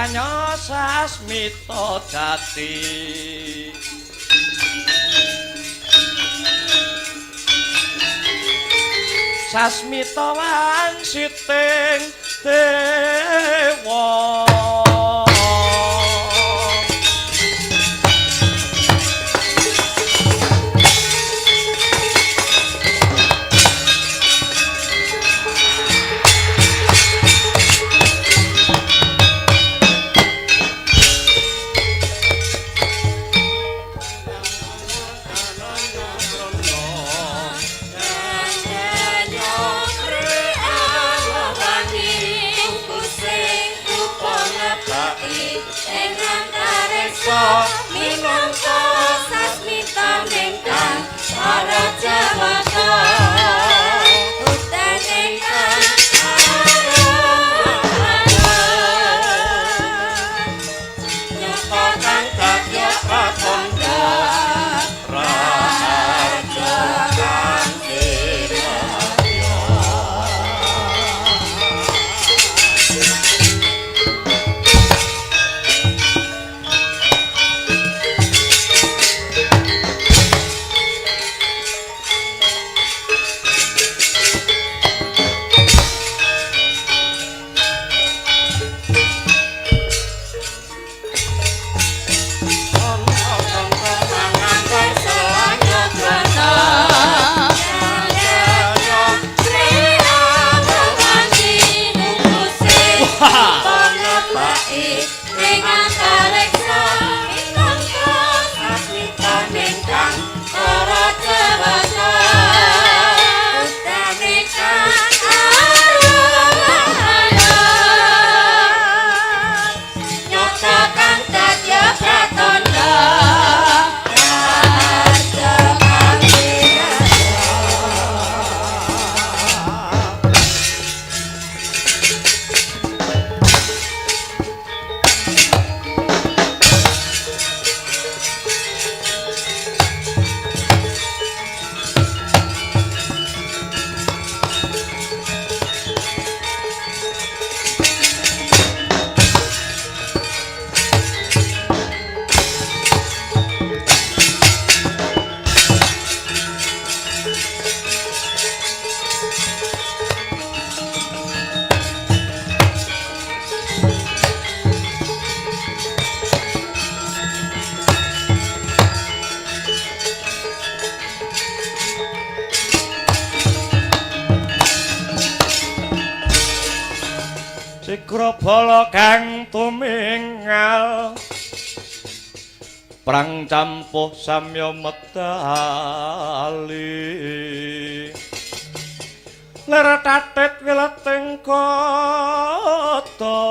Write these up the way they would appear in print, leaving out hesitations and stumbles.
danyo sasmita jati sasmita wansiting dewa minangka sasmita ingkang para jawata hutan ingkang nyata kang dadi pratandha raja kang Sigrabala kang tumingal prang campuh samya medali ler tatit wileting kota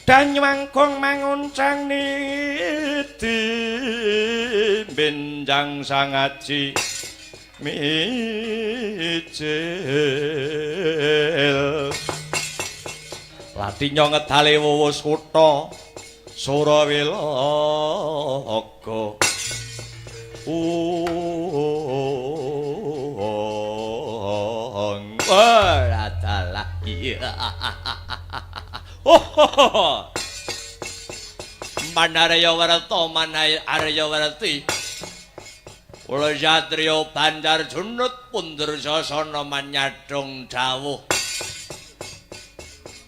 danyangkung manguncang niti benjang sangaji mijil Latinyo ngedale wuwus kutha Surawilaga adalah iya Manarya Warta Manarya Warti Kula satriya Banjar Junut pundur sasana manyadong dawuh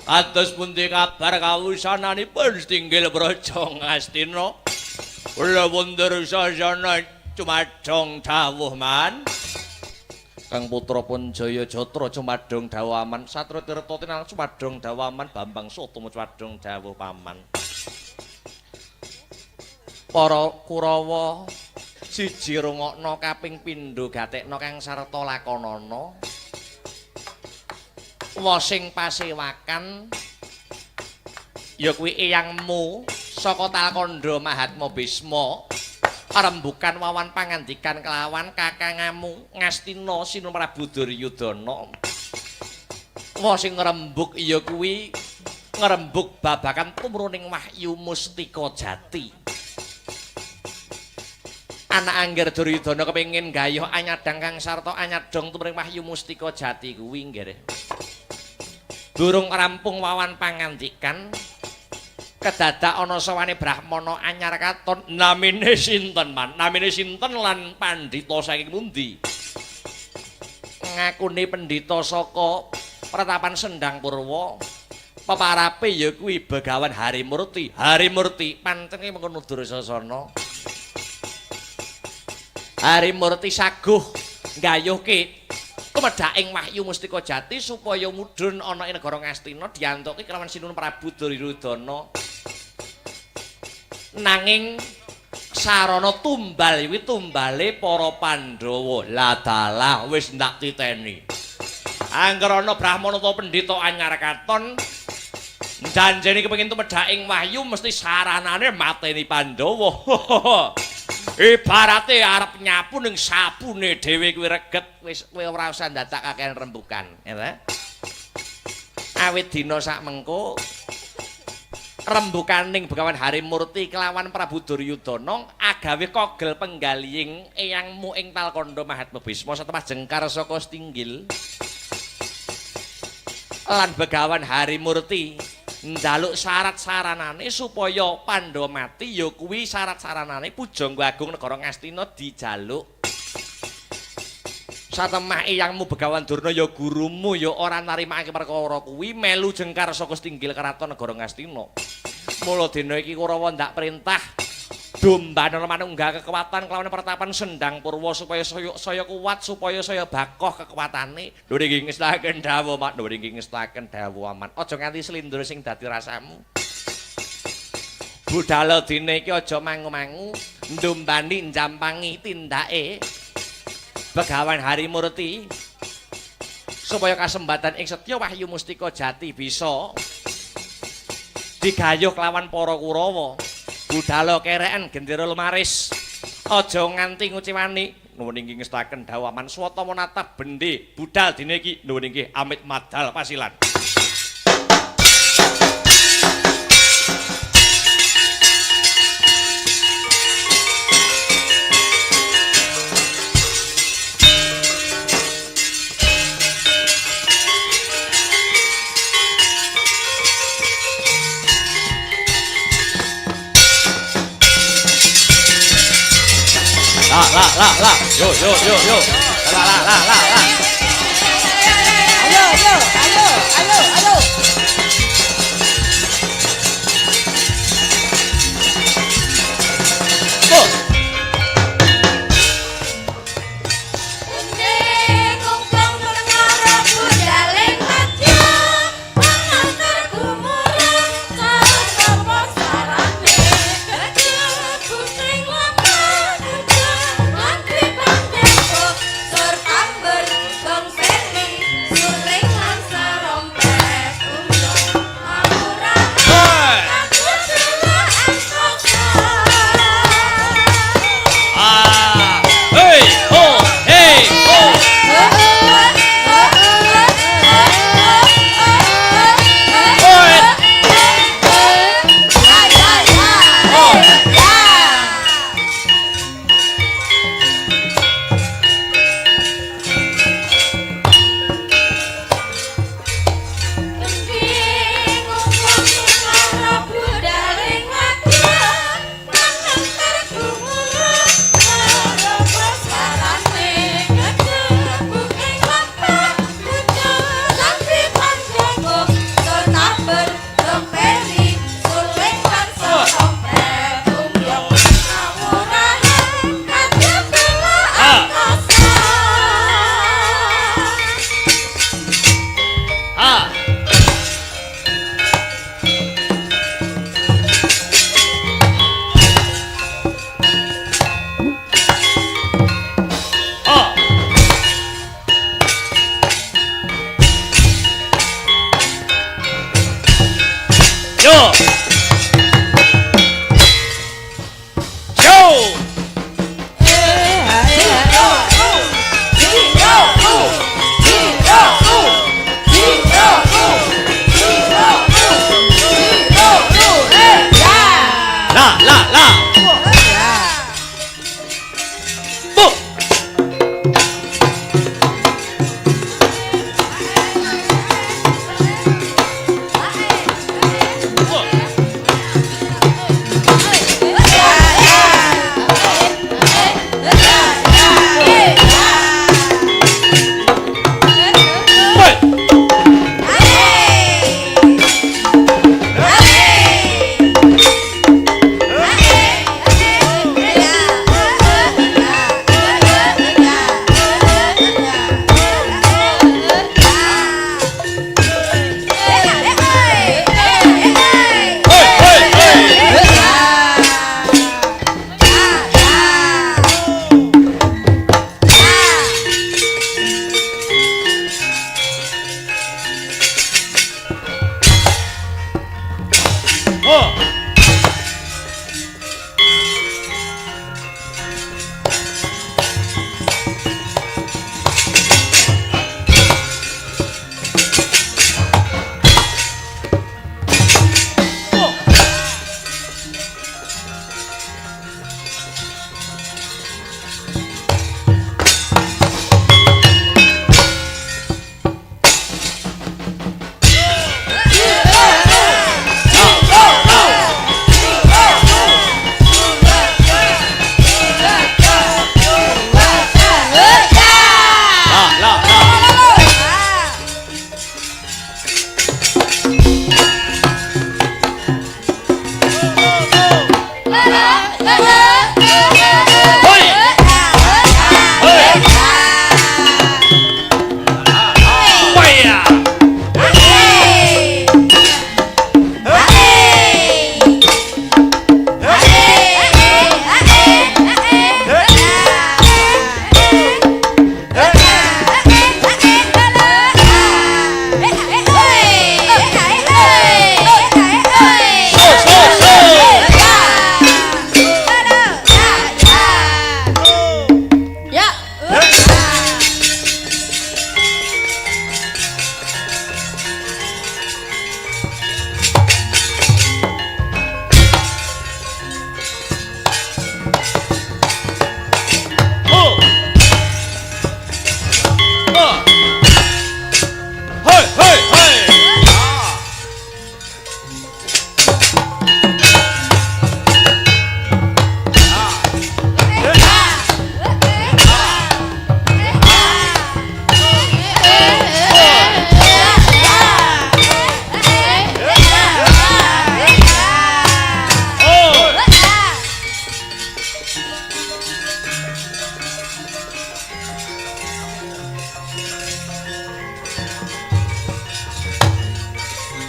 kados pundi kabar kawusananipun Stinggil Praja Ngastina kula pundur sasana cumadong dawuh man Kang putra pun Jaya Jatra cumadong dawuh aman Satra Tirta tinang cumadong dawuh aman Bambang Sutama cumadong dawuh paman Para Kurawa siji rungokno kaping pindho gatekno kang sarta lakonana wa sing pasewakan ya kuwi eyangmu saka Talkandha Mahatma Bisma rembukan wawan pangandikan kelawan kakangamu Ngastina Sinu Prabu Duryudana wa sing ngrembug ya kuwi ngrembug babagan tumruning wahyu mustika jati anak angger Duryudana kepengin gayuh anyadang kang sarta anyadong tumreng Wahyu Mustika Jati kuwi nggih. Durung rampung wawan pangandikan kedadak ana sawane Brahmana anyar katon namine sinten man? Namine sinten lan pandhita saking pundi? Ngakune pendhita saka Pratapan Sendang Purwa. Peparape ya kuwi Begawan Harimurti. Harimurti pantenge mengkono Dursasana. Harimurti saguh nggayuhke tumedhaking Wahyu Mustika Jati supaya mudhun ana ing negara Ngastina diantuki kelawan Sinuhun Prabu Duryudana. Nanging sarana tumbal kuwi tumbale para Pandhawa. Lah dalah wis ndak titeni. Angger ana Brahmana utawa pendhita anyar katon janjeni kepengin tumedhaking Wahyu mesti saranane mateni Pandhawa. Ibarate arep nyapu ning sapune dhewe kuwi reget wis kowe ora usah ndadak kakehan rembukan, ya. Awit dina sak mengko rembukaning Begawan Harimurti kelawan Prabu Duryudana agawe kogel penggalihing eyangmu ing Talkanda Mahatma Bisma satemah jengkar saka Stinggil. Lan Begawan Harimurti njaluk syarat-saranane supaya Pandhawa mati ya kuwi syarat-saranane Pujangga Agung negara Ngastina dijaluk. Satemah eyangmu Begawan Durna ya gurumu ya ora narimake perkara kuwi melu jengkar saka Stinggil Keraton negara Ngastina. Mula dina iki Kurawa ndak perintah dombana manunggal kekuatan kelawan Pratapan Sendang Purwa supaya saya kuat supaya saya bakoh kekuatane. Lho nggih ngestaken dawuh mak, lho nggih ngestaken dawuh aman. Aja nganti slindur sing dadi rasamu. Budhal dina iki aja mangu-mangu ndombani njampangi tindake Begawan Harimurti supaya kasembatan ing Setya Wahyu Mustika Jati bisa digayuh kelawan para Kurawa. Budhal kereken gendera lumaris aja nganti nguciwani. Nuwun inggih ngestaken dawuh aman swata menatap bendhe budhal dina iki nuwun inggih amit madal pasilan. La, yo, la. Ayo. Sur kamber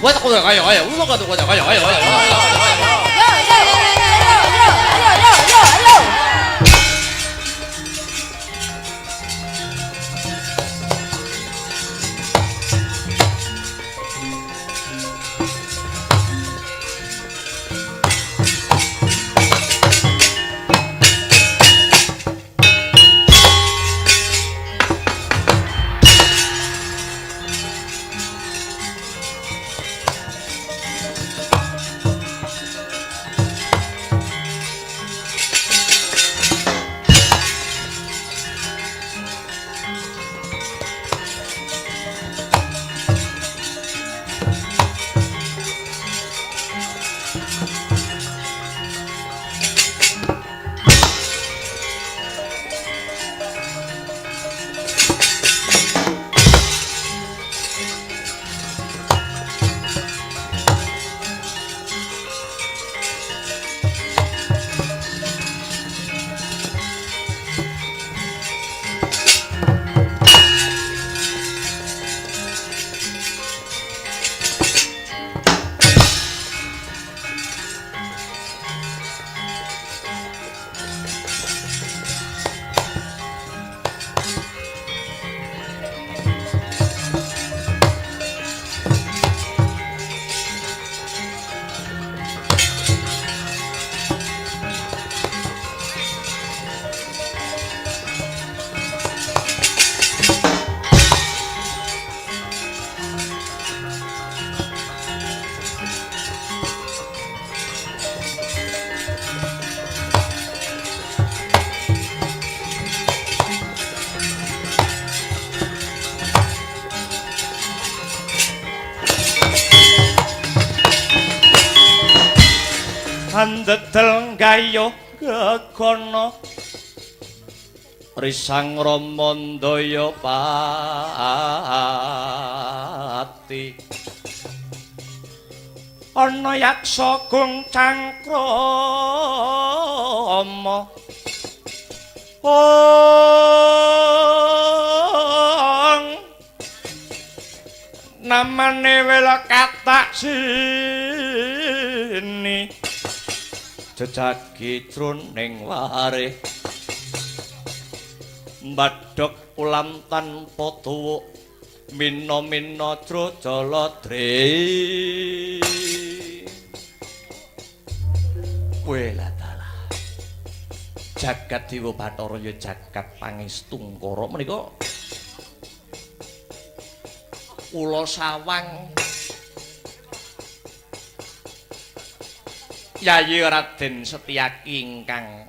Wah, kaya. Ulo kaya. Andedel gayo gegono risang ramandaya pati ana yaksa gung cangkrama namane wela katak sini jejagi jroning ware mbadhok ulam tanpa tuwuk mina-mina Drajaladri welatala jagat Dewa Bathara ya jagat Pangestungkara menika kula sawang Yayi Raden Setyaki ingkang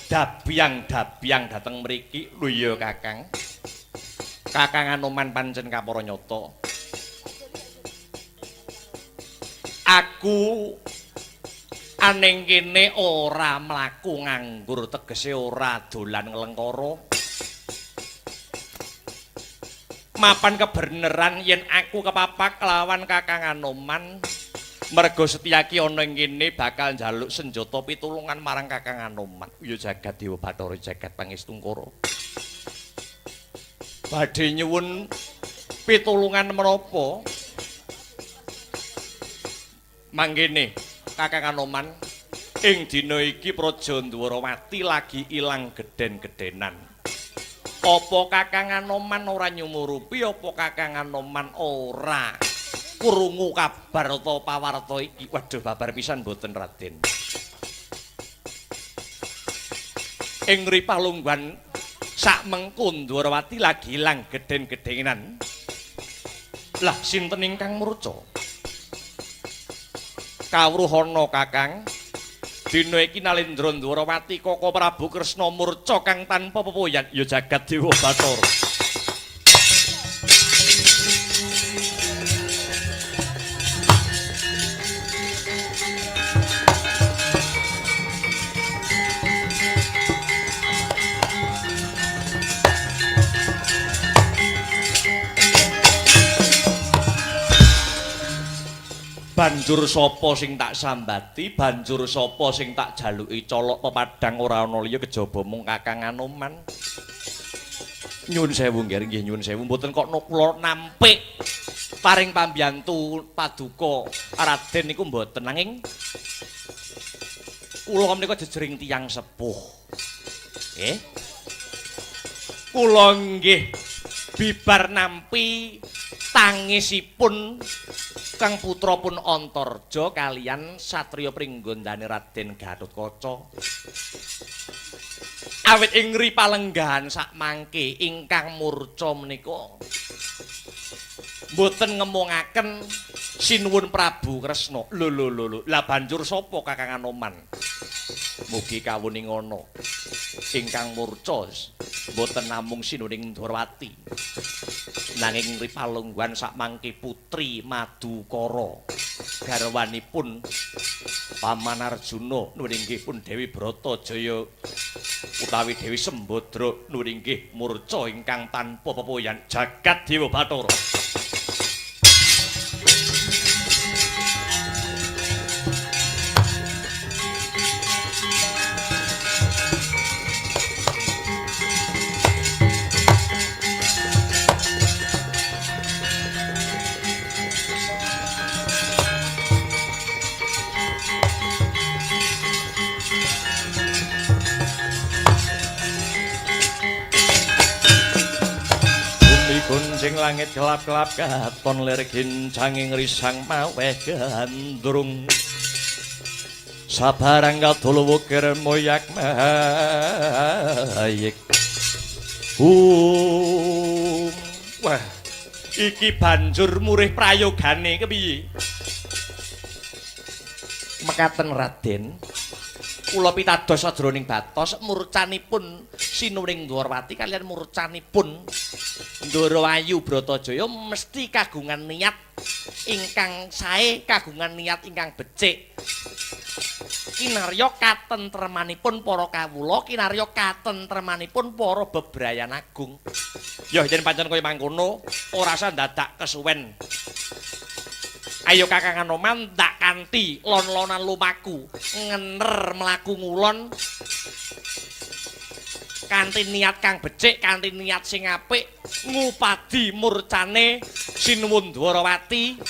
dabyang dhateng mriki lho ya Kakang. Kakang Anoman pancen kaparanyata. Aku aning kene ora mlaku nganggur tegese ora dolan nglengkara. Mapan kebeneran yen aku kepapak lawan Kakang Anoman merga Setyaki ana ing kene bakal njaluk senjata pitulungan marang Kakang Anoman. Ya jagat Dewa Bathara jagat Pangestungkara. Badhe nyuwun pitulungan menapa? Manggene Kakang Anoman ing dina iki Praja Ndwarawati lagi ilang gedhen-gedhenan. Apa Kakang Anoman ora nyumurupi apa Kakang Anoman ora krungu kabar utawa pawarta iki? Waduh babar pisan mboten Raden. Ing ngripah lungguhan sak mengko Ndwarawati lagi ilang gedhen-gedhenan. Lah sinten ingkang murca? Kawruhana Kakang. Dina iki Nalendra Ndwarawati Kaka Prabu Kresna murca kang tanpa pepoyan ya jagat Dewa Bathara. Banjur sapa sing tak sambati, banjur sapa sing tak jaluki colok pepadang ora ana liya kejaba mung Kakang Anoman. Nyuwun sewu nggih nyuwun sewu mboten kok kula nampik paring pambiyantu paduka Raden niku mboten nanging kula menika jejering tiyang sepuh. Nggih. Kula nggih bibar nampi tangisipun Kang putra pun Antarja kalian satriya pringgondane Raden Gatotkaca. Awit ing ripalenggahan sakmangke ingkang murca menika mboten ngemungaken sinuwun Prabu Kresna. Lho. Lah banjur sapa Kakang Anoman? Mugi kawuning ngono. Ingkang murca mboten namung sinuning Ndrawati. Nanging ripalungguhan sakmangke putri Madukara garwanipun Paman Arjuna nuringgihipun Dewi Bratajaya utawi Dewi Sembadra nuringgih murca ingkang tanpa pepoyan jagat Dewa Bathara. Gunjing langit gelap-gelap katon lir gincanging risang maweh gandrung sabarang kadul wukir moyak mayik wah iki banjur murih prayogane kepiye mekaten Raden kula pitados sajroning batos murcanipun sinuring Ndrawati kalian murcanipun Ndarawayu Bratajaya mesti kagungan niat ingkang sae, kagungan niat ingkang becik. Kinarya katentremanipun para kawula, kinarya katentremanipun para bebrayan agung. Ya yen pancen kaya mangkono, ora usah dadak kesuwen. Ayo Kakang Anoman tak kanthi lon-lonan lumaku, ngener mlaku ngulon. Kanthi niat kang becik, kanthi niat sing apik ngupadi murcane sinuwun Ndrawati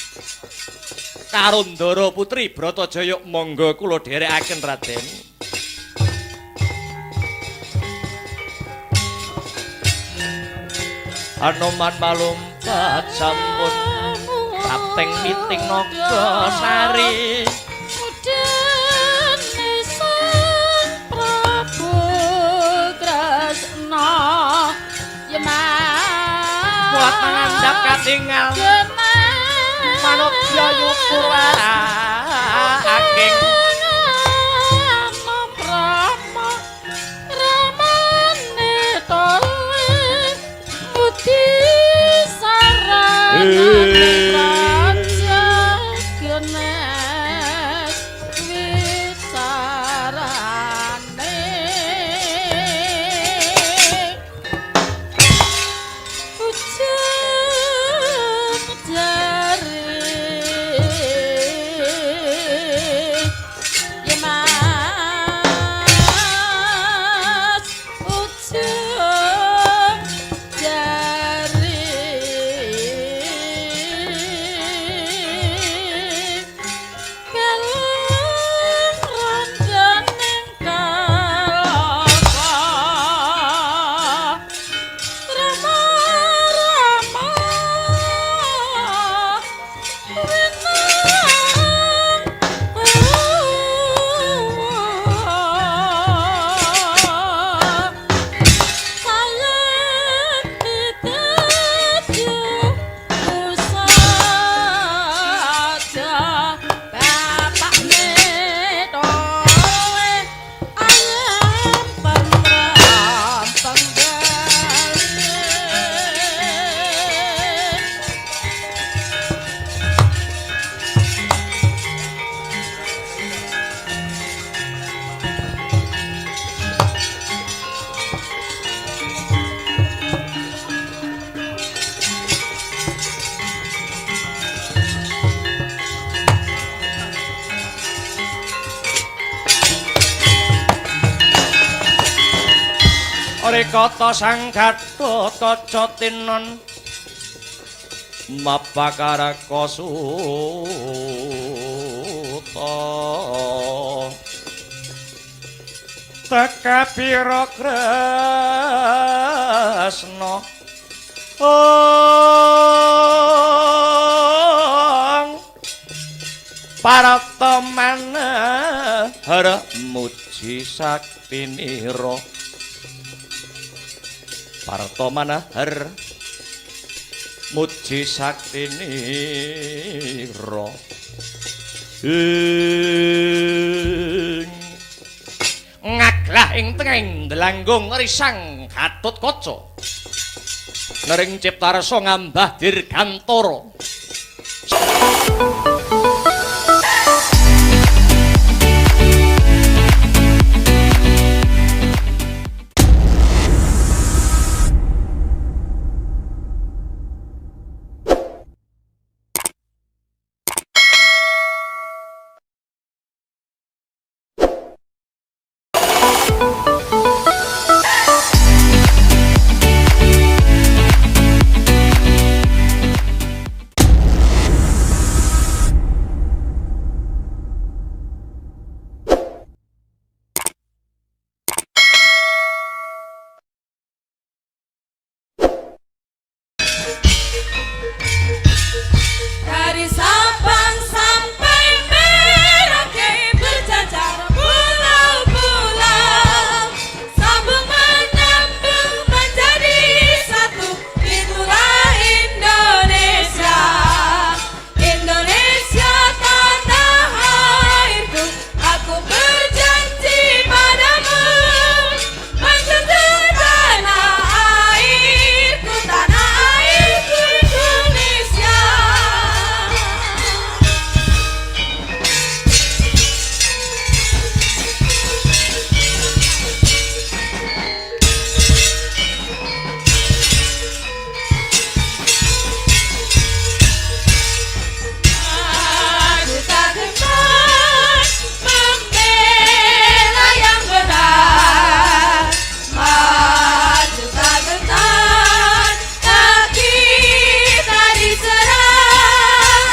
karo Ndara Putri Bratajaya. Monggo kula dherekaken Raden. Anoman malumpat sampun kaping miting Nagasari. Mulat mangandhap katingal manungsa yukur ageng ramane tole mudi sarana raja genes wicarane Rekata sang Gatotkaca tinon mapakara kosuta teka pira kresna para teman har muji saktinira para teman har muji saktinira ngaglah ing tenging delanggung risang Gatotkaca nering ciptarsa ngambah dirgantara Dari Sabang sampai Merauke berjajar pulau-pulau sambung menyambung menjadi satu itulah Indonesia Indonesia tanah airku aku berjanji padamu menjunjung tanah airku Indonesia. Maju tak gentar membela yang benar maju tak gentar tak kita diserang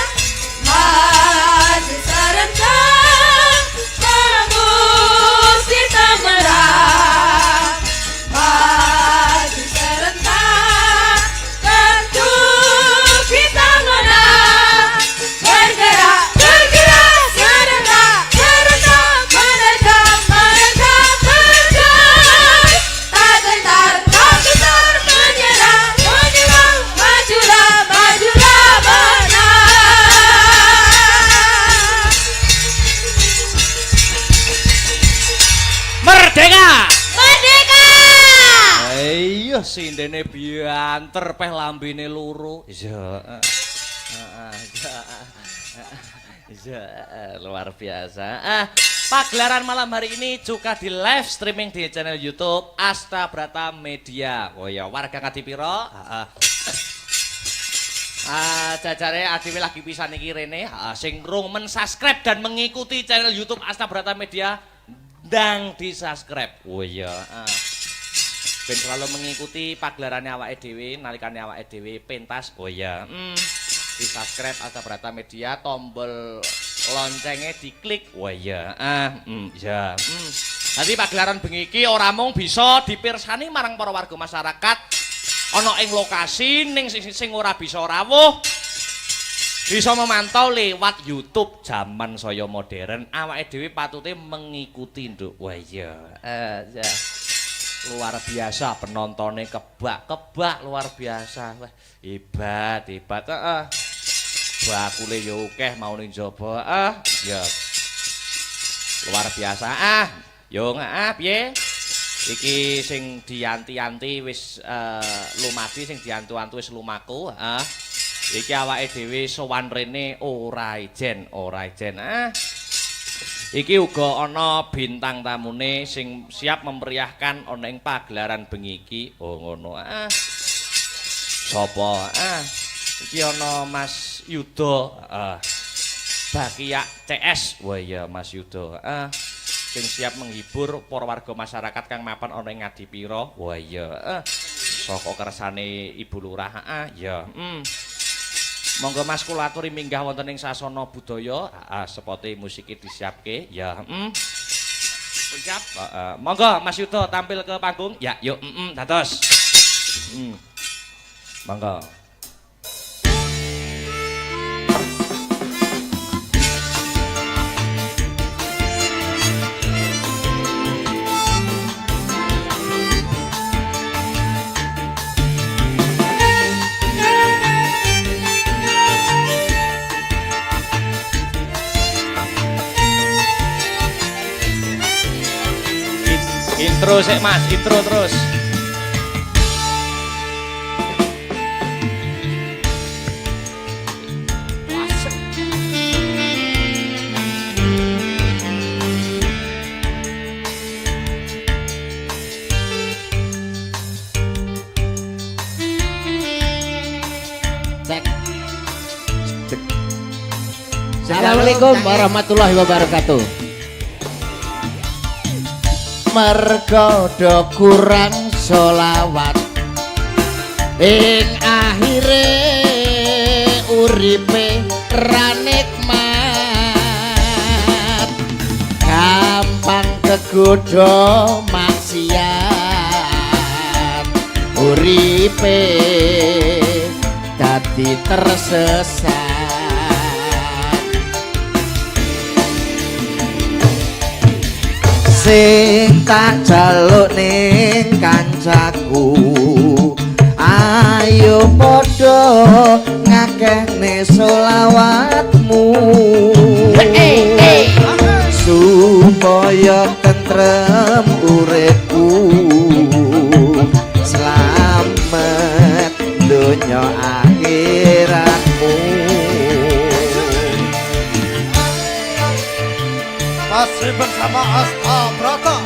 maju serentak mengusir Tangerang maju serentak tentu kita menang bergerak bergerak serentak serentak menerjang menerjang terjang tak gentar menyerang menyerang majulah majulah menang merdeka merdeka ayo sindene bianter peh lambene loro iya luar biasa pagelaran malam hari ini juga di live streaming di channel YouTube Astabrata Media oh ya warga Ngadipiro jajare adewe lagi pisan iki rene sing rung men-subscribe dan mengikuti channel YouTube Astabrata Media ndang di-subscribe oh iya ben selalu mengikuti pagelarannya awake dhewe nalikane awake dhewe pentas oh ya di subscribe Astabrata Media tombol loncengnya diklik wah ya ya nanti pagelaran bengi iki ora mung bisa dipirsani marang para warga masyarakat ana ing lokasi ning sing ora bisa rawuh bisa memantau lewat YouTube zaman saya modern awake dhewe patute mengikuti nduk wah ya ya luar biasa penontonnya kebak luar biasa wah hebat bakule yo akeh mau ning jaba ya luar biasa yo piye iki sing dianti-anti wis lumadi sing diantu-antu wis lumaku iki awake dhewe sowan rene ora ijen iki uga ana bintang tamune sing siap memeriahkan ana ing pagelaran bengi iki. Oh ngono. Sapa? Iki ana Mas Yuda. Bakia CS. Wah iya Mas Yuda. Sing siap menghibur para warga masyarakat kang mapan ana ing Ngadipiro. Wah iya. Saka kersane Ibu Lurah. Ya. Monggo Mas kula aturi minggah wonten ing sasana budaya. Sepote musike disiapke. Ya, Siap. Monggo Mas Yuda tampil ke panggung. Ya, yuk, dados. Monggo. Intro sik Mas, intro terus. Cek. Assalamualaikum warahmatullahi wabarakatuh. Mergo do kurang solawat ing akhire uripe ra nikmat, gampang kegodha maksiat, uripe dadi tersesat. Sing tak jaluk ning kancaku, ayo padha ngakehne selawatmu, supaya tentrem uripku, slamet donya akhiratmu. Masih bersama Asta Brata.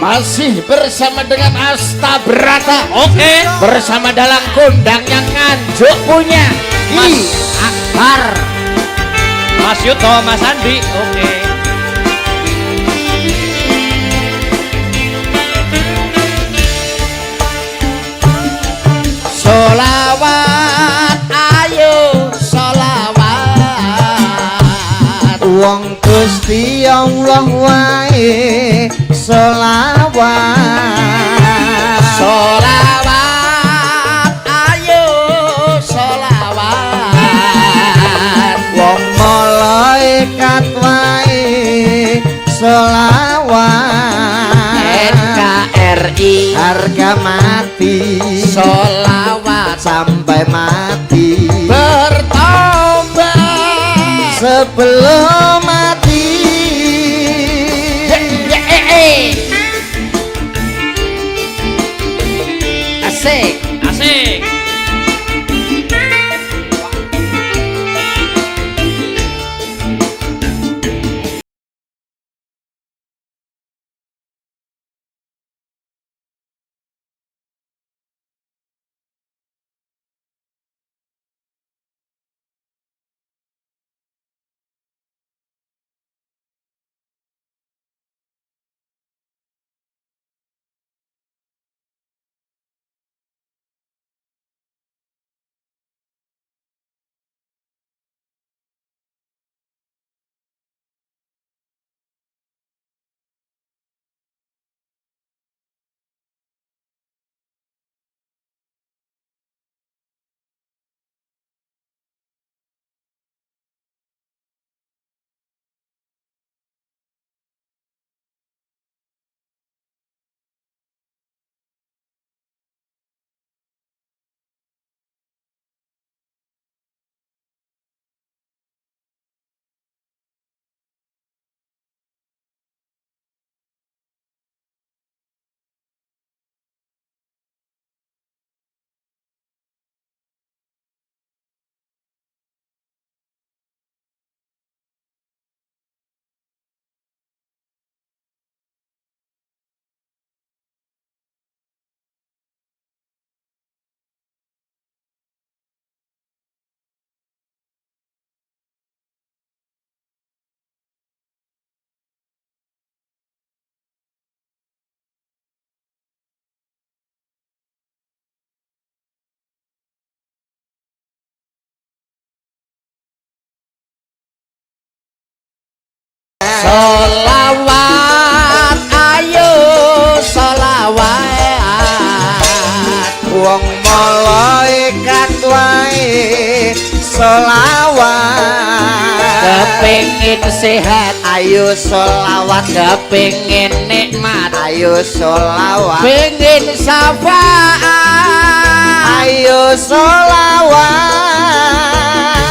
Masih bersama dengan Asta Brata. Oke. Bersama dalam kondang yang Nganjuk punya Ki Akbar. Mas Yuda, Mas Andi. Oke. Solawat, ayo solawat, wong Gusti Allah wae solawat. Solawat, ayo solawat, wong malaikat wae solawat. NKRI harga mati, solawat sampai mati, bertobat sebelum mati. Asik, Asik. kala ikat wae selawat kepengin sehat ayo selawat kepengin nikmat ayo selawat pengin syafaat ayo selawat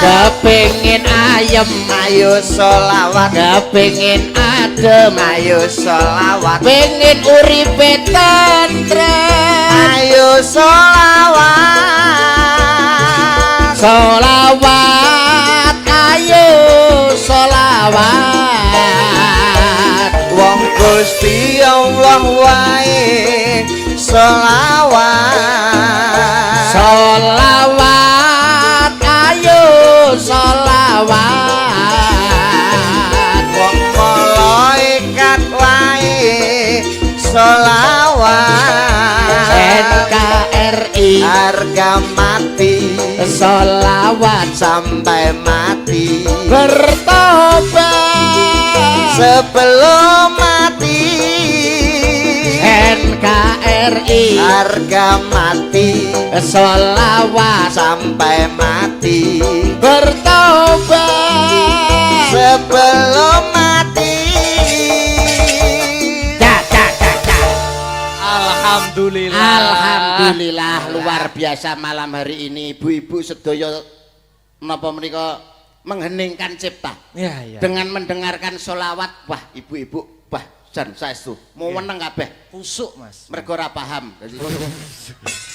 kepengin ayem ayo selawat kepengin adem ayo selawat pengin uripe tentrem ayo selawat solawat ayo solawat wong Gusti Allah wae selawat solawat ayo solawat wong malaikat wae selawat NKRI harga mati solawat sampai mati bertobat sebelum mati NKRI harga mati solawat sampai mati bertobat sebelum mati. Alhamdulillah. Alhamdulillah luar biasa malam hari ini ibu-ibu sedaya menapa menika mengheningkan cipta Ya, ya. dengan mendengarkan solawat. Wah ibu-ibu wah jan saestu mau meneng kabeh Kusuk, Mas. mergo ora paham.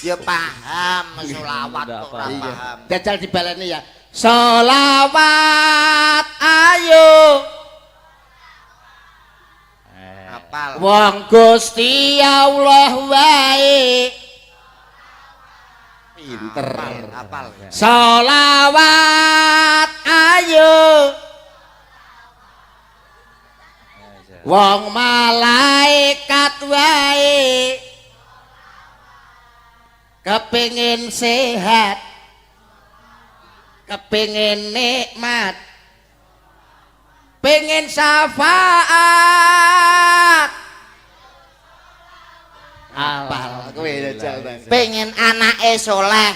Ya paham selawat Udah kok ora paham. paham. Jajal dibaleni ya. Solawat ayo Apal. wong Gusti Allah wae pinter. Apal. Solawat ayo wong malaikat wae kepengin sehat kepengin nikmat pengen syafaat apal kowe jajal Bang. Pengen anake soleh.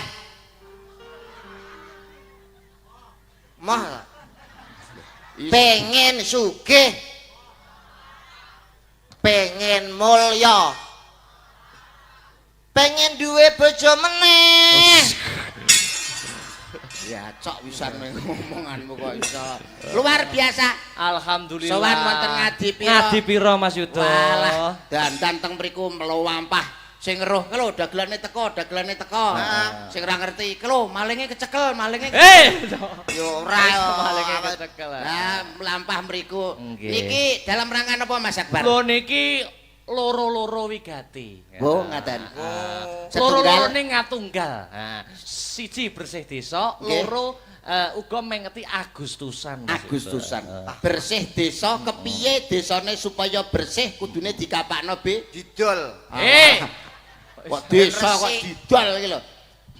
Moh. Pengen sugih. Pengen mulya. Pengen duwe bojo meneh. Ya cok wisan ngomonganmu kok iso luar biasa. Alhamdulillah. Sowan wonten ngadi pira? Ngadi pira Mas Yudo? Walah, dandan teng mriku melowampah. Sing ngeruh kelo dagelane teko. Sing ora ngerti kelo malinge kecekel, malinge. Yo ora yo. Nah, melampah mriku. Nggih. Niki dalam rangka napa Mas Akbar? Lho niki loro-loro wigati. Oh, ngaten. Loro-lorone ngatunggal. Nah, siji bersih desa, Nggih. loro uga mengeti Agustusan. Mas Agustusan. Yudo. Bersih desa kepiye desane supaya bersih kudune dikapakno Be? Didol. Kok desa kok didol iki lho.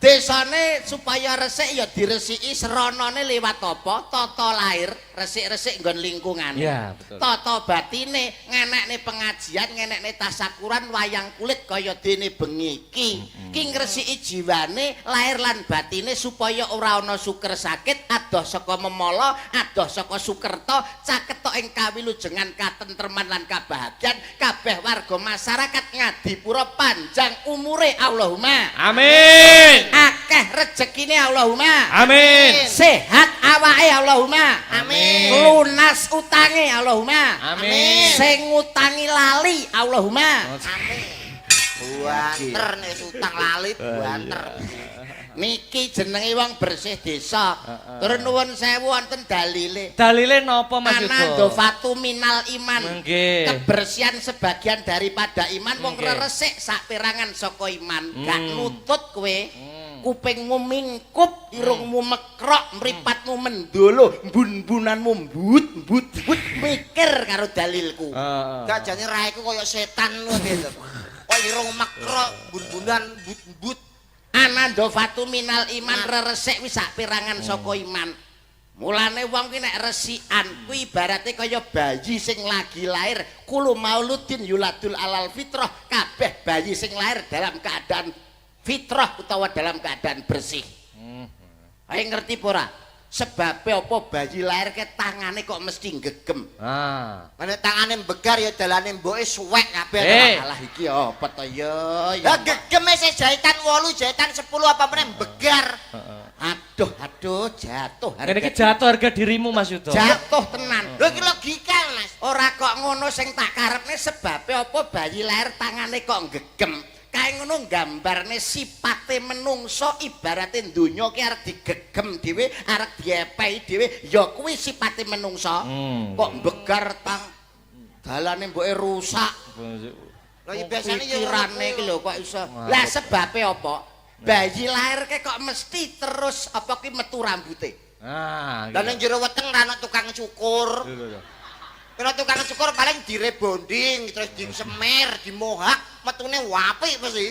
Desane supaya resik ya diresiki seronone liwat apa? Tata lair, resik-resik nggon lingkungan. Ya, betul. Tata batine, ngenekne pengajian, ngenekne tasakuran wayang kulit kaya dene bengi iki. Ki ngresiki jiwane, lair lan batine supaya ora ana suker sakit, adoh saka memala, adoh saka sukerta, caketok ing kawilujengan katentreman lan kabahagiaan kabeh warga masyarakat Ngadipura panjang umure Allahumma. Amin. Akeh rezekine Allahumma. Amin. Sehat awake Allahumma. Amin. Lunas utange Allahumma. Amin. Sing ngutangi lali Allahumma. Buanter nek utang lali buanter. Niki jenenge wong bersih desa. Tur nuwun sewu wonten dalile. Dalile napa Mas Yudo? Anandofatu minal iman. Nggih. Kebersihan sebagian daripada iman wong Nggih. resik saperangan saka iman. Gak nutut kowe. Kupingmu mingkup, irungmu mekrok, mripatmu mendolo, mbun-bunanmu mbut mikir karo dalilku. Gak jane raiku koyo setan ngono gitu. Kok irung makrok bun-bunan but-but. Anandofatu minal iman reresik wis saperangan saka iman. Mulane wong ki nek resikan kuwi ibarate kaya bayi sing lagi lahir. Kulu mauludin yuladul alal fitrah, kabeh bayi sing lahir dalam keadaan fitrah utawa dalam keadaan bersih. Ayo ngerti pora? Sebabnya apa bayi lahir ke tangane kok mesti gegem. Mana tangane begar ya dalane mboke suwek kabeh. Alah iki apa to ya? Lah gegeme sing jahitan 8, jahitan 10 apa meneh begar. Aduh jatuh Kene iki jatuh harga dirimu Mas Yudo. Jatuh tenan. Lho iki logika Mas. Ora kok ngono sing tak karepne sebabnya apa bayi lahir tangane kok gegem. Kae ngono gambarne sipate menungso ibarate donya ki arep digegem dhewe, arep diepehi dhewe, ya kuwi sipate menungso. Kok begar tang dalane mboke rusak. Lah ya biasane ya pikirane iki lho kok iso. Lah sebabe apa? Bayi lahir ke kok mesti terus apa ki metu rambute. Lah ning jero weteng ra ana tukang cukur. Kena tukang cukur paling direbonding, terus disemer, dimohak, metune apik mesti.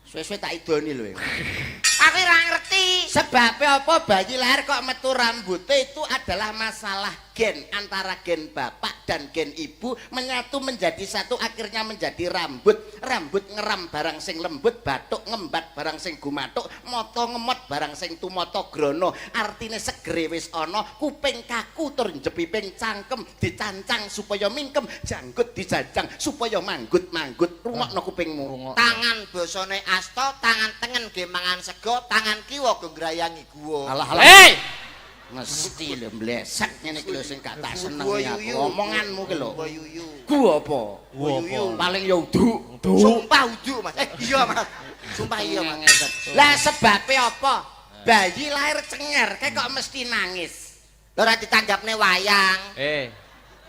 Suwe-suwe tak idoni lho. Aku ora ngerti. Sebabnya apa bayi lahir kok metu rambutnya itu adalah masalah gen antara gen bapak dan gen ibu menyatu menjadi satu akhirnya menjadi rambut ngeram barang sing lembut batuk ngembat barang sing gumatuk moto ngemot barang sing tumoto grono artine segere wis ana kuping kaku tur jepiping cangkem dicancang supaya mingkem janggut dijajang supaya manggut-manggut rungokno kupingmu Tangan bosone asta tangan tengen ge mangan sego tangan kiwa go ngrayangi guwa alah mesti lho mleset ngene iki lho sing gak tak seneng aku omonganmu ki lho ku apa paling ya uduk sumpah uduk Mas iya Mas sumpah iya Mas lah sebabnya apa bayi lahir cenger kayak kok mesti nangis ora ditanggapne wayang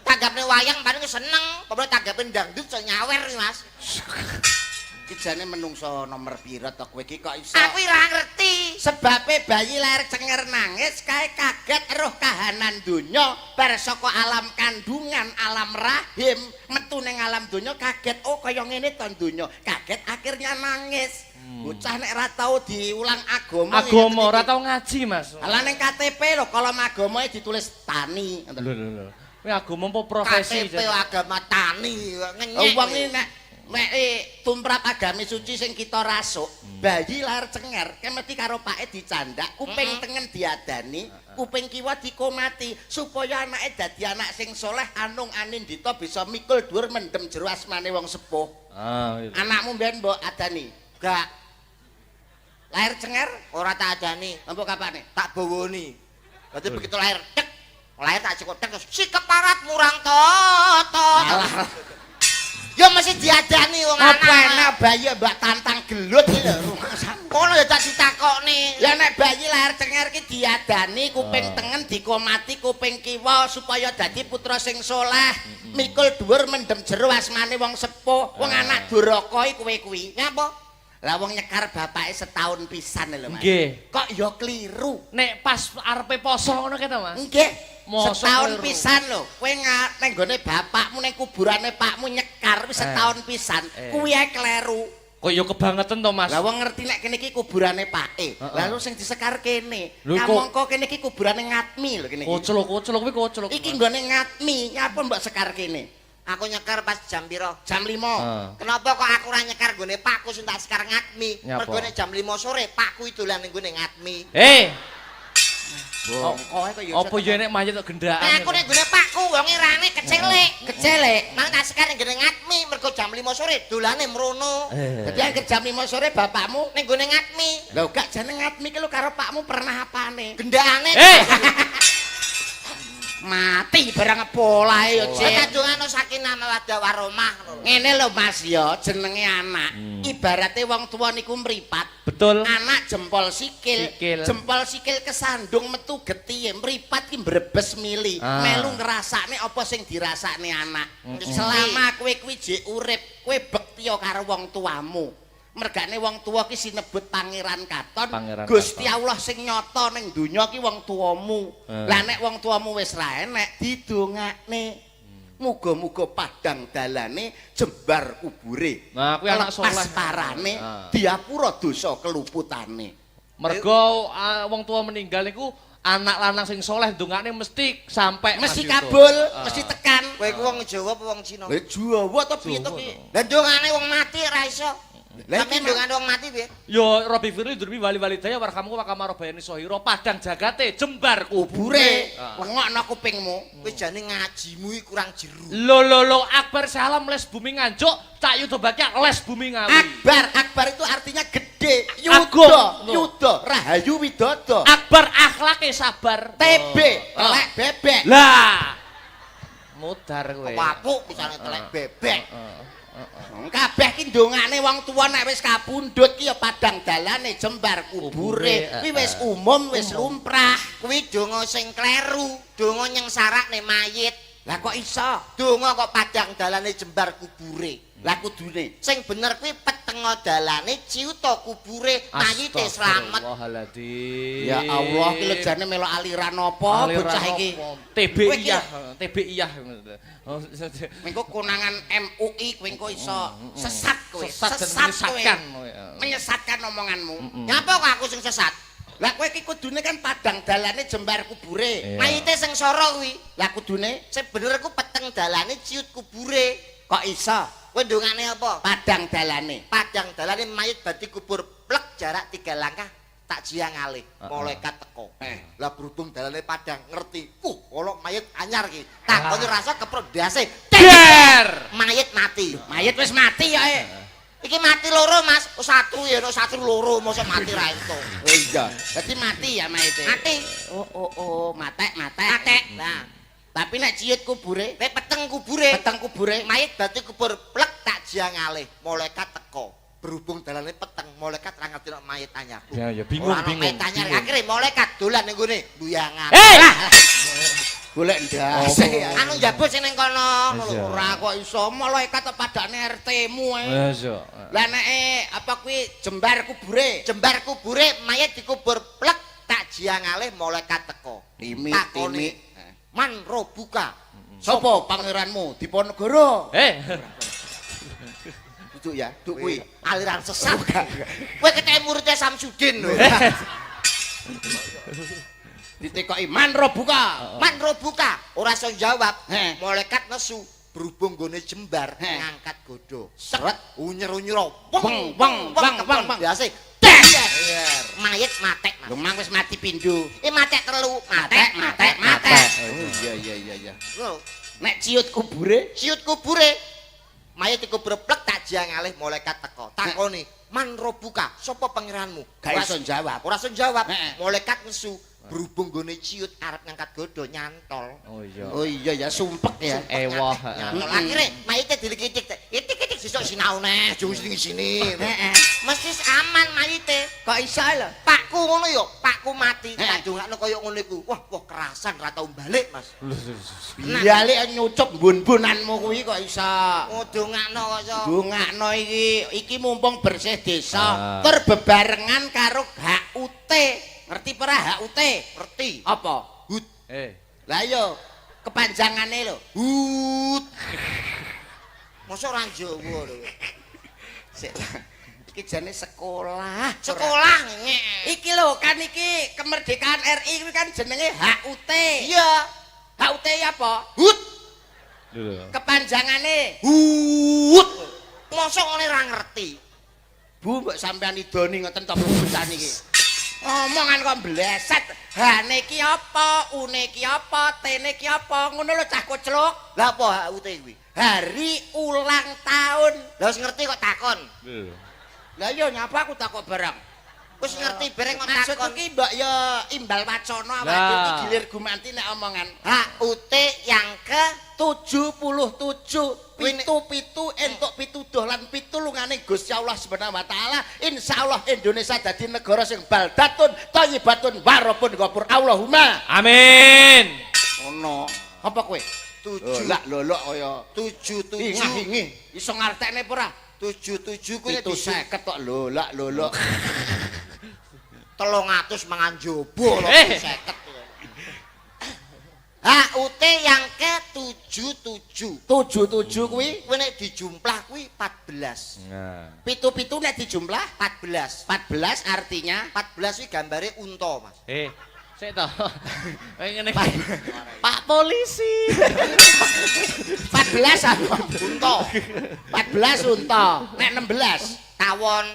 tanggapne wayang paling seneng pokoknya tanggapin dangdut so nyawer Mas kijane menungso nomor pira to kowe iki kok iso aku ora ngerti sebabe bayi lahir cenger nangis kae kaget roh kahanan donya bar saka alam kandungan alam rahim metu ning alam donya kaget oh kaya ngene to donya kaget akhirnya nangis bocah nek ora tau diulang agama ora tau ngaji Mas ala ning KTP lho kalau agamae ditulis tani lho kuwi agama apa profesi KTP agama tani ngenyek wong iki nek tumrap agami suci sing kita rasuk bayi lahir cenger mesti karo pake dicandak kuping tengen diadani kuping kiwa dikomati supaya anake dadi anak sing soleh anung anindita bisa mikul dhuwur mendem jero asmane wong sepuh anakmu mbiyen mbok adani gak lahir cenger ora tak adani mbok kapane tak bawoni berarti begitu lahir tak cukup tek sikep parat murang toto ya mesti diadani wong apa enak bayi mbak tantang gelut iki lho kono ya tak ditakokne ya nek bayi lahir cenger ki diadani kuping tengen dikomati kuping kiwa supaya dadi putra sing soleh mikul dhuwur mendem jero asmane wong sepuh wong anak duraka kuwi ngapa lah wong nyekar bapake setahun pisan lho Mas nggih kok ya kliru nek pas arepe poso ngono kene Mas nggih Mosok setahun kleru. pisan lho kowe ning gone bapakmu ning kuburane pakmu nyekar wis setahun pisan kuwi ae kleru kok ya kebangetan to Mas lah wong ngerti nek kene iki kuburane pake lalu sing disekar kene Lho, kamangka kene iki kuburane ngatmi lho kene iki koclok kuwi koclok iki nggone ngatmi nyapa mbok sekar kene aku nyekar pas jam piro jam 5 kenapa kok aku ora nyekar gone pakku sing tak sekar ngatmi Nyapa? mergo nek jam 5 sore pakku itu dolan ning gone ngatmi bongko kok ya apa ya nek mayit tok gendaan aku nek gone pakku wonge rane kecelek kecelek mang tak sekar ning gone ngatmi mergo jam 5 sore dolane mrono dadi anggere jam 5 sore bapakmu ning gone ngatmi lho gak jeneng ngatmi ki lho karo pakmu pernah apane gendane mati barang polahe yo Cek kadungan sakinah mawaddah warahmah ngene lho Mas yo jenenge anak ibarate wong tuwa niku mripat betul anak jempol sikil jempol sikil kesandung metu getihe mripat ki mbrebes mili melu ngrasakne apa sing dirasakne anak selama kowe kuwi jek urip kowe bektiya karo wong tuamu mergane wong tuwa ki sinebut Pangeran Katon Gusti Allah sing nyata ning donya ki wong tuamu lah nek wong tuamu wis ra enek didongakne muga-muga padang dalane jembar kubure nah kuwi anak saleh parane diapura dosa keluputane mergo wong tua meninggal niku anak lanang sing soleh ndongakne mesti sampai mesti kabul mesti tekan kowe ku wong Jawa apa wong Cina Jawa to piye to ki lah ndongane wong mati ra iso Sampeyan ndongane wong mati piye? Yo Robi Firly durmi wali-wali daya warhamku wa kamaro bayani sohiro padang jagate jembar kubure. Lengokno kupingmu. Wis jane ngajimu iki kurang jeru. Lo Akbar salam les bumi nganjuk, Cak Yuda Bakya les bumi ngawi. Akbar itu artinya gede. Agung. Yuda, Rahayu Widodo. Akbar akhlake sabar. TB, telek bebek. Lah. Mudar kowe. Wapuk pisane telek bebek. Kabeh ki ndongane wong tuwa nek wis kapundhut ki ya padang dalane jembar kubure. Kuwi wis umum, wis lumrah. Kuwi donga sing kleru, donga nyengsarakne mayit. Lah kok iso? Donga kok padang dalane jembar kubure. Lah kudune Sing bener kuwi petenga dalane ciuta kubure mayite slamet. Astagfirullahaladzim. ya Allah ki lejane melok aliran apa bocah iki? TBIyah. Mengko konangan MUI kowe engko iso sesat kowe. Sesat dan kowe. menyesatkan. Menyesatkan omonganmu. Nyapa kok aku sing sesat? Lah kowe iki kudune kan padang dalane jembar kubure. Mayite sing sora kuwi. Lah kudune Sing bener ku peteng dalane ciut kubure. kok iso? Kowe ndongane apa? Padang dalane. Padang dalane mayit badhe kubur plek jarak 3 langkah tak jiang ngalih malaikat teko. Lah berhubung dalane padang ngerti. Kalau mayit anyar iki. Takone rasa keprok ndase. Der. Mayit mati. Mayit wis mati ya. Iki mati loro, Mas. Oh, satu ya, no, satu loro mosok mati ra ento. Oh iya. Dadi mati ya mayite. Mati. Oh, matek. Matek. Nah, Tapi nek ciut kubure, nek peteng kubure, mayit berarti kubur plek tak jiang ngalih. Malaikat teko. Berhubung dalane peteng, malaikat ra ngerti nek mayit anyar. Ya bingung. Mayit anyar akhire malaikat dolan ning gone buyangan. golek ndas. Anu njabut sing ning kono. Ora kok iso malaikat padane RT-mu ae. Lah nek apa kuwi jembar kubure? Jembar kubure mayit dikubur plek tak jiang ngalih malaikat teko. Timi. Man robuka. Sopo pangeranmu? Diponegoro. Duduk ya, duduk kuwi. Aliran sesat. Kowe ketemu muridnya Samsudin lho. Ditekoki man robuka. Man robuka. Ora iso jawab. Heh. Malaikat nesu. Berhubung gone jembar ngangkat godho. Seret. Unyer-unyer. Weng. Biasa. Mayit matek. Lumang wis mati pindho. Matek telu. Matek. Oh iya. Nek ciut kubure, Ciut kubure. Mayit dikubur plek tak jiang ngalih malaikat teko. Takoni, "Man robuka, sapa pangeranmu?" gak iso jawab. Ora iso jawab. Heeh. Malaikat nesu. Berhubung gone ciut arep ngangkat godho nyantol. Oh iya ya sumpek ya. Ewah. Nyantol akhire mayite dilikitik. Itik-itik sesuk sinau neh, jung sini. Heeh. Mesti aman mayite. Kok iso lho? Pakku ngono yo, pakku mati. Heeh. Tak dongakno kaya ngono iku. Wah, kerasan ra tau balik, Mas. Biyale nyucup bun-bunanmu kuwi kok iso. Oh, dongakno kok iso. Dongakno iki mumpung bersih desa, tur bebarengan karo HUT. Ngerti para HUT? Ngerti. Apa? Hut. Lah yo kepanjangane lho. Hut. Mosok ra Jawa lho. Sik. Iki jane sekolah. Sekolah ngek. Iki lho kan iki kemerdekaan RI kuwi kan jenenge HUT. Iya. HUT apa? Hut. Kepanjangane Hut. Mosok ngene ra ngerti. Bu mbok sampean idoni ngoten to bocah niki. Omongan kok bleset. Hane iki apa? Une iki apa? Tene iki apa? Ngono lho cah kocluk. Lah apa HUT kuwi? Hari ulang tahun. Lah wis ngerti kok takon. Lah iya nyapa aku takok bareng. Wis ngerti bareng kok Maksud takon. iki mbok ya imbal wacana awake iki gilir gumanti nek omongan. HUT yang ke 77 pitu entuk pituduh lan pitulungane Gusti Allah Subhanahu wa taala. Insyaallah Indonesia dadi negara sing baldatun thayyibatun warabun ghafur. Allahumma Amin. ono. Apa kowe? 7 Lak lolok kaya 77 ingih. Iso ngartekne apa ora? 77 kuwi 750 tok lolak lolok. 300 mangan jobo lho 50. HUT yang ke 77. 77 kuwi Kuwi nek dijumplah kuwi 14. pitu-pitu nek dijumlah 14. 14 artinya 14 kuwi gambare unta, Mas. Sik to. Ngene iki. Pak polisi. 14 apa? Unta. 14 unta. Nek 16 tawon,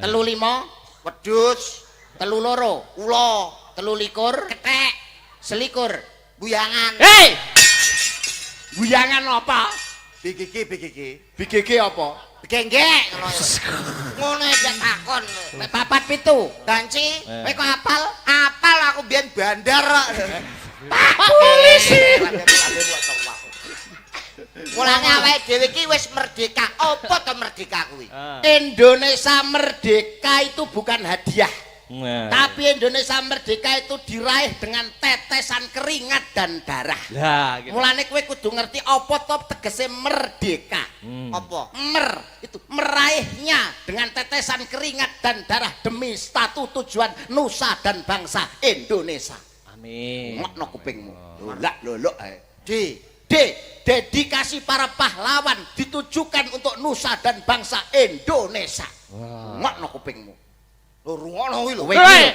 35, wedhus, 32, ula, 23, kethek, selikur. buyangan. Hei! Buyangan apa? BGG. BGG apa? Genggek ngono. Ngono aja takon. Nek 4, 7. Danci, kowe kok apal? Apal aku biyen bandar kok. Polisi. Mulane awake dhewe iki wis merdeka. Apa to merdeka kuwi? Indonesia merdeka itu bukan hadiah. Nah. Tapi Indonesia merdeka itu diraih dengan tetesan keringat dan darah. Lah, gitu. Mulane kowe kudu ngerti apa to tegese merdeka. Apa? Itu meraihnya dengan tetesan keringat dan darah demi satu tujuan nusa dan bangsa Indonesia. Amin. Ngokno kupingmu. Lolak lolok ae. D. Dedikasi para pahlawan ditujukan untuk nusa dan bangsa Indonesia. Ngokno kupingmu. Lho rungono kuwi lho.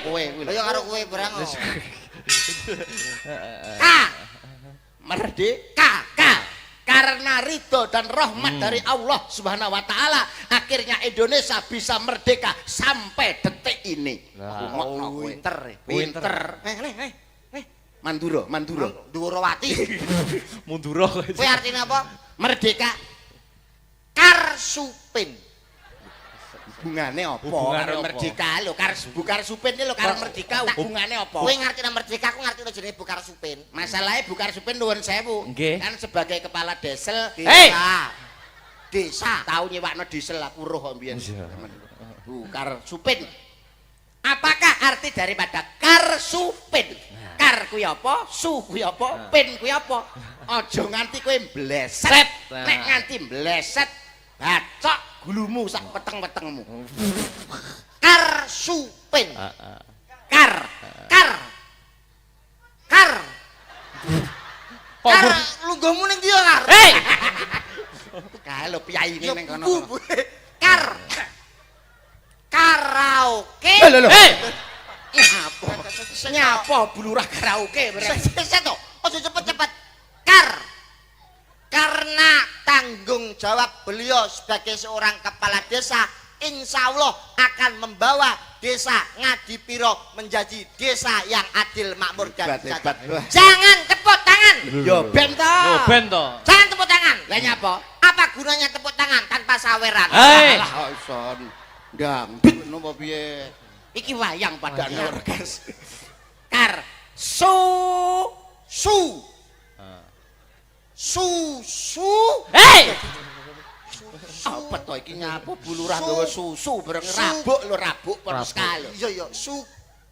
Kowe Kaya karo kowe barang. K. Merdeka. K. Karena ridho dan rahmat dari Allah Subhanahu wa taala, akhirnya Indonesia bisa merdeka sampai detik ini. Nah. Pinter. Mandura. Durawati. Munduro. Kowe artine apa? Merdeka. Karsupin. Hubungane apa Hubungane karo apa? merdeka lho? Bukar Supin lho karo merdeka hubungane apa? Kowe ngerti nang merdeka, aku ngerti jenenge Bukar Supin. Masalahnya Bukar Supin nuwun sewu. Nggih. Kan sebagai kepala desel, Desa. tahu nyewakno diesel aku roh mbiyen. Iya. Bukar Supin. Apakah arti daripada Karsupin? Kar kuwi apa? Su kuwi apa? Pin kuwi apa? Aja nganti kowe mbleset. Nah. Nek nganti mbleset, bacok gulumu sak peteng-petengmu. Karsupin. Kar. Kar lungguhmu ning ndi Kar? Hei! Kae lho piyaine ning kono. Kar. Karaoke. Lho. Hei! Nyapa bulurah karaoke bareng. Sesat to. Aja cepet-cepet. Karena tanggung jawab beliau sebagai seorang kepala desa, insya Allah akan membawa desa Ngadipiro menjadi desa yang adil, makmur dan Hebat. sejahtera. Jangan tepuk tangan. Yo ben to. Oh, ben to. Jangan tepuk tangan. Lah nyapa? Apa gunanya tepuk tangan tanpa saweran? Hei! Alah kok ison. Dangdut napa piye? Iki wayang padane orkes. Kar su. Hei! Apa to iki nyapa bulurah nggawa susu bareng rabuk lho rabuk pon sekali. Iya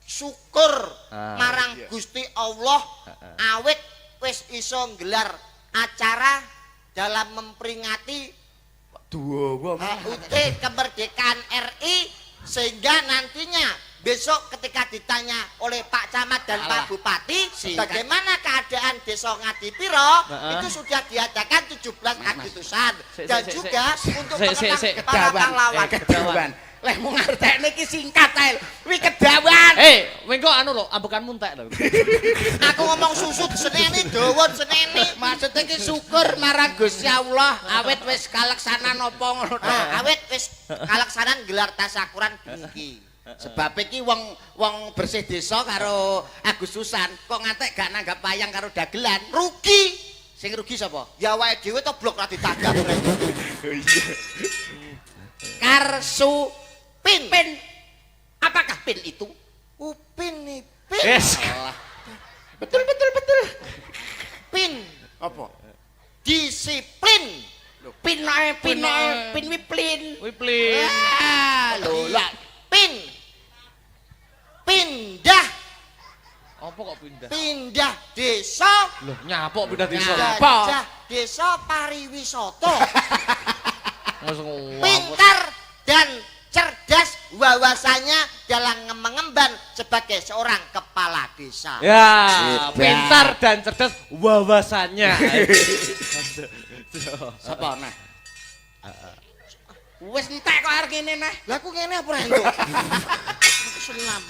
syukur marang Gusti Allah awit wis iso nggelar acara dalam memperingati HUT kemerdekaan RI, sehingga nantinya besok ketika ditanya oleh Pak Camat dan Pak Bupati bagaimana keadaan Desa Ngadipiro, itu sudah diadakan 17 Agustusan dan juga untuk mengenang para pahlawan. Kedawan. Leh mung ngertekne iki singkat ae. Kuwi kedawan. Wengko anu lho, ambekan muntek lho. Aku ngomong susut seneni dawa seneni. Maksudnya ki syukur marang Gusti Allah awit wis kaleksanan apa ngono to. Awit wis kaleksanan gelar tasyakuran iki. Sebab iki wong bersih desa karo Agustusan kok ngantek gak nanggap wayang karo dagelan. Rugi. Sing rugi sapa? Ya awake dhewe to blok ra ditagak. Karsupin. Apakah pin itu? Upin nih, pin. Yes. Betul. Pin. Apa? Disiplin. Pin wiplin. Wiplin. Lho lah. Pindah Apa kok pindah? pindah desa, Loh, nyapok pindah desa. Nyapa? gajah desa pariwisata. Langsung Pintar dan cerdas wawasannya dalam mengemban sebagai seorang kepala desa. Ya, Hebat. pintar dan cerdas wawasannya. Sapa nah? Wis entek kok arep ngene nah. Lah aku ngene apa entuk? Selam.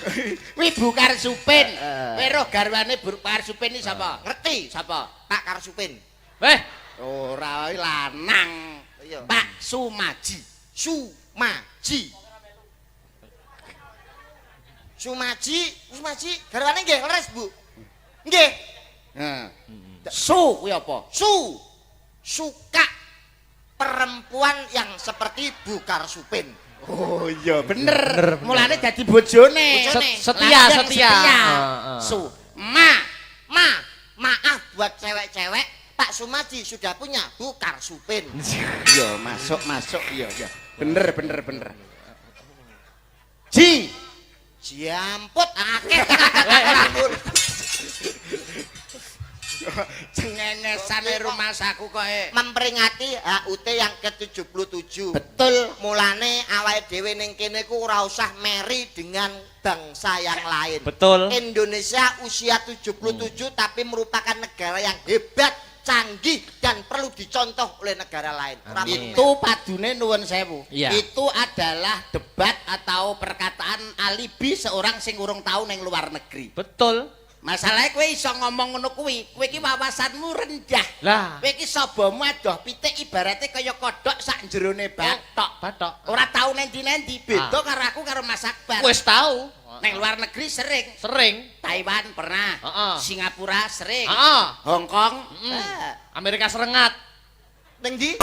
Kuwi Bukar Supin. Weruh garwane Bukar Supin iki sapa? Ngerti? Sapa? Pak Karsupin. Weh, Ora lanang. Iya. Pak Sumaji. Sumaji garwane nggih leres Bu. Nggih. Nah. Su kuwi apa? Suka perempuan yang seperti Bu Karsupin. Oh iya bener. Mulane dadi bojone. Setia. Su. Maaf buat cewek-cewek, Pak Sumaji sudah punya Bu Karsupin. Iya, masuk. Iya. Bener. Ji. Jamput akeh. Cengengesane rumah saku kok memperingati HUT yang ke-77. betul. Mulane awake dhewe ning kene ku ora usah meri dengan bangsa yang lain. Betul. Indonesia usia 77 tapi merupakan negara yang hebat, canggih dan perlu dicontoh oleh negara lain. Itu padune nuwun sewu. Iya. Itu adalah debat atau perkataan alibi seorang sing urung tau ning luar negeri. Betul. Masalahnya kowe iso ngomong ngono kuwi, kowe iki wawasanmu rendah. Lah, Kowe iki sabamu adoh pitik ibaratnya kaya kodhok sak jerone bathok. Ora tau nendi-nendi, beda karo aku karo Mas Akbar. wis tahu. Neng luar negeri sering. Taiwan pernah. Heeh. Singapura sering. Heeh. Hong Kong. Amerika Serengat. Ning ndi?